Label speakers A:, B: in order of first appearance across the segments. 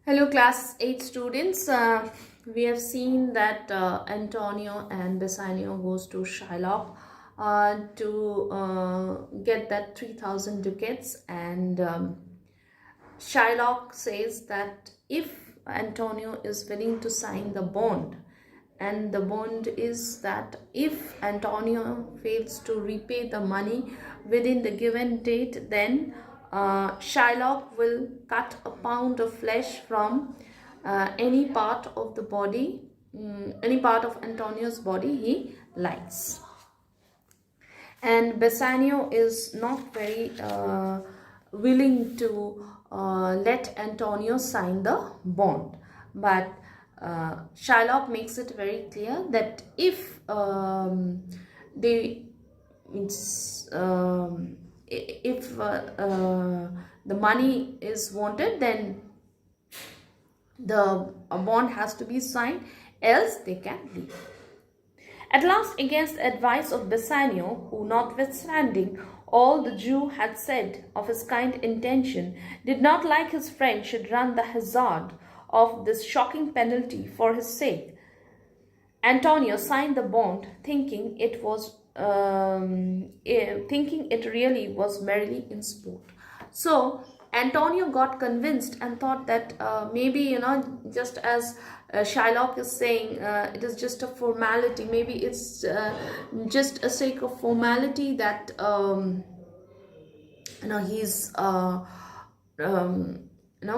A: Hello, class 8 students. We have seen that Antonio and Bassanio goes to Shylock to get that 3,000 ducats, and Shylock says that if Antonio is willing to sign the bond, and the bond is that if Antonio fails to repay the money within the given date, then Shylock will cut a pound of flesh from any part of the body, any part of Antonio's body he likes. And Bassanio is not very willing to let Antonio sign the bond, but Shylock makes it very clear that if they means if the money is wanted, then the bond has to be signed, else they can leave. At last, against the advice of Bassanio, who, notwithstanding all the Jew had said of his kind intention, did not like his friend should run the hazard of this shocking penalty for his sake, Antonio signed the bond, thinking it really was merely in sport. So Antonio got convinced and thought that maybe, just as Shylock is saying, it is just a formality. Maybe it's just a sake of formality that he's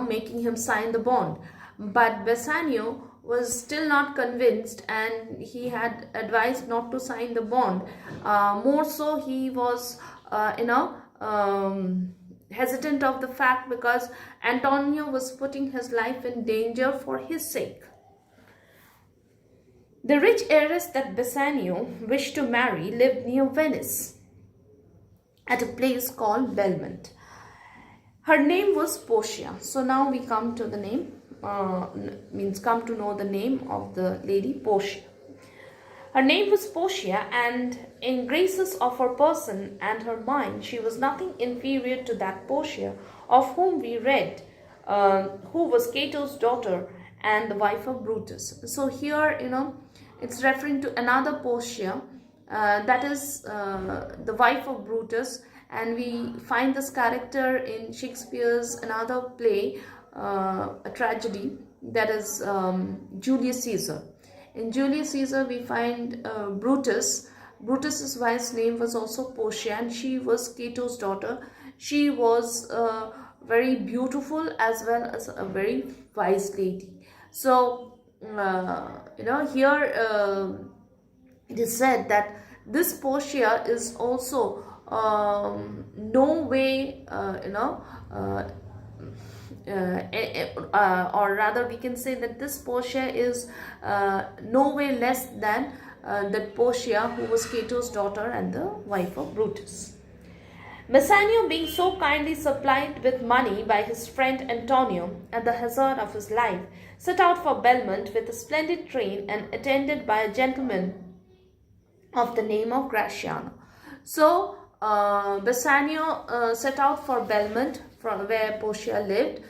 A: making him sign the bond. But Bassanio was still not convinced, and he had advised not to sign the bond. More so, he was hesitant of the fact because Antonio was putting his life in danger for his sake. The rich heiress that Bassanio wished to marry lived near Venice, at a place called Belmont. Her name was Portia. So now we come to the name, come to know the name of the lady Portia. Her name was Portia, and in graces of her person and her mind, she was nothing inferior to that Portia of whom we read, who was Cato's daughter and the wife of Brutus. So here, it's referring to another Portia, that is the wife of Brutus, and we find this character in Shakespeare's another play, a tragedy, that is Julius Caesar. In Julius Caesar, we find Brutus. Brutus's wife's name was also Portia, and she was Cato's daughter. She was very beautiful as well as a very wise lady. So, here it is said that this Portia is also no way, or rather we can say that this Portia is no way less than that Portia who was Cato's daughter and the wife of Brutus. Bassanio, being so kindly supplied with money by his friend Antonio at the hazard of his life, set out for Belmont with a splendid train and attended by a gentleman of the name of Gratiano. So Bassanio set out for Belmont, from where Portia lived,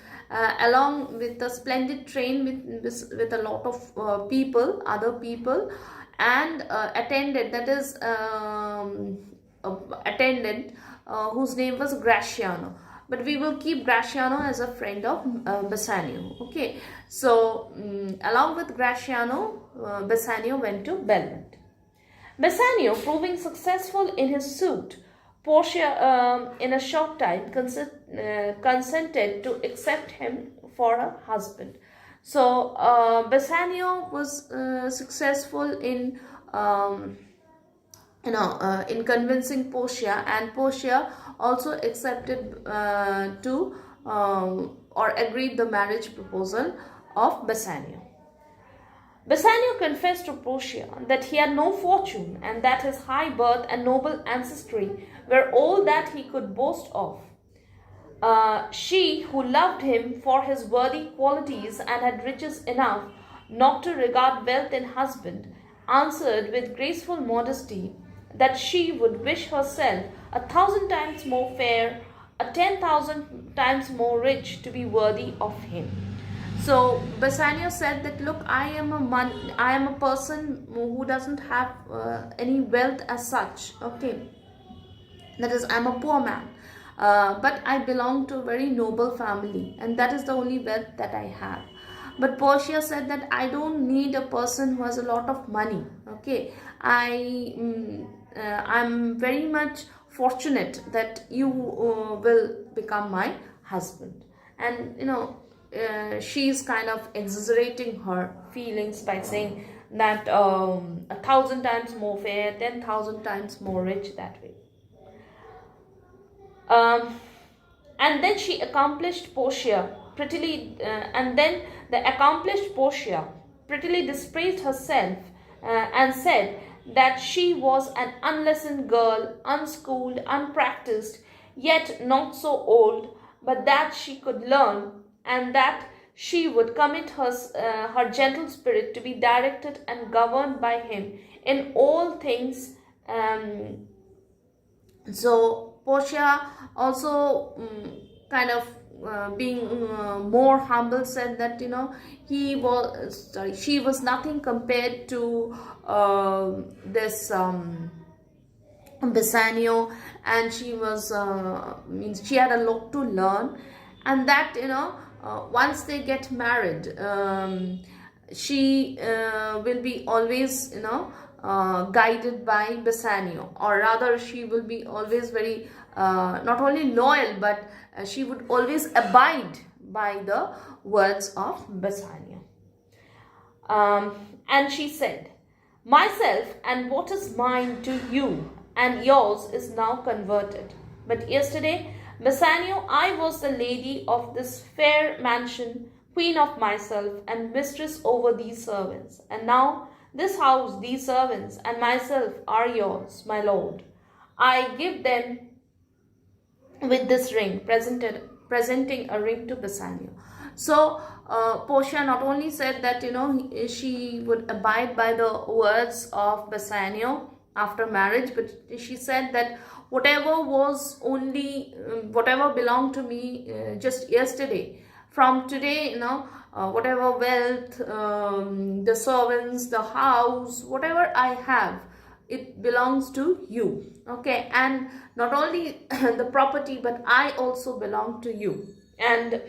A: along with a splendid train with a lot of people, other people, and attendant, that is attendant whose name was Gratiano. But we will keep Gratiano as a friend of Bassanio. Okay, so along with Gratiano, Bassanio went to Belmont. Bassanio, proving successful in his suit, Portia in a short time consented to accept him for a husband. So Bassanio was successful in in convincing Portia, and Portia also accepted to or agreed the marriage proposal of Bassanio. Bassanio confessed to Portia that he had no fortune, and that his high birth and noble ancestry were all that he could boast of. She, who loved him for his worthy qualities and had riches enough not to regard wealth in husband, answered with graceful modesty that she would wish herself 1,000 times more fair, 10,000 times more rich to be worthy of him. So Bassanio said that, look, I am a person who doesn't have any wealth as such. Okay, that is, I'm a poor man, but I belong to a very noble family, and that is the only wealth that I have. But Portia said that I don't need a person who has a lot of money. Okay, I'm very much fortunate that you will become my husband. And she's kind of exaggerating her feelings by saying that 1,000 times more fair, 10,000 times more rich that way. Um, and then she accomplished Portia prettily, and then the accomplished Portia prettily dispraised herself and said that she was an unlessoned girl, unschooled, unpracticed, yet not so old, but that she could learn, and that she would commit her gentle spirit to be directed and governed by him in all things. So Portia also kind of being more humble said that she was nothing compared to this Bassanio, and she was means she had a lot to learn, and that once they get married, she will be always guided by Bassanio, or rather she will be always very not only loyal, but she would always abide by the words of Bassanio. And she said, myself and what is mine to you and yours is now converted. But yesterday, Bassanio, I was the lady of this fair mansion, queen of myself, and mistress over these servants. And now this house, these servants, and myself are yours, my lord. I give them with this ring, presenting a ring to Bassanio. So Portia not only said that she would abide by the words of Bassanio after marriage, but she said that whatever belonged to me just yesterday, from today, whatever wealth, the servants, the house, whatever I have, it belongs to you. Okay, and not only the property, but I also belong to you, and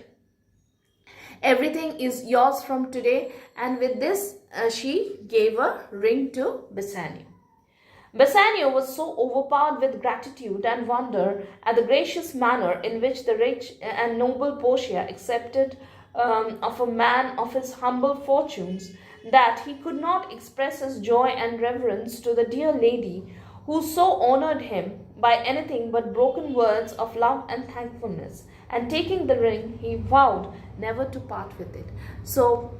A: everything is yours from today. And with this, she gave a ring to Bassanio. Bassanio was so overpowered with gratitude and wonder at the gracious manner in which the rich and noble Portia accepted of a man of his humble fortunes, that he could not express his joy and reverence to the dear lady who so honored him by anything but broken words of love and thankfulness. And taking the ring, he vowed never to part with it. So,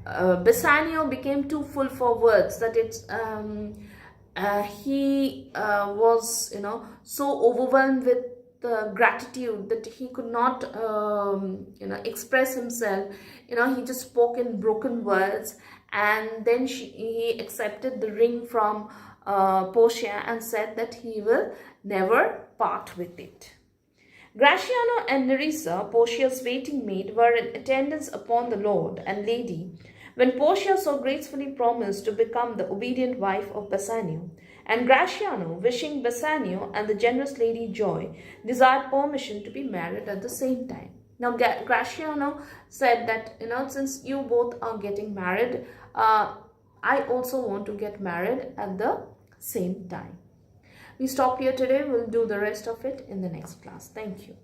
A: Bassanio became too full for words, that he was so overwhelmed with gratitude that he could not express himself. He just spoke in broken words, and then he accepted the ring from Portia and said that he will never part with it. Gratiano and Nerissa, Portia's waiting maid, were in attendance upon the lord and lady when Portia so gracefully promised to become the obedient wife of Bassanio, and Gratiano, wishing Bassanio and the generous lady joy, desired permission to be married at the same time. Now Gratiano said that, since you both are getting married, I also want to get married at the same time. We stop here today. We'll do the rest of it in the next class. Thank you.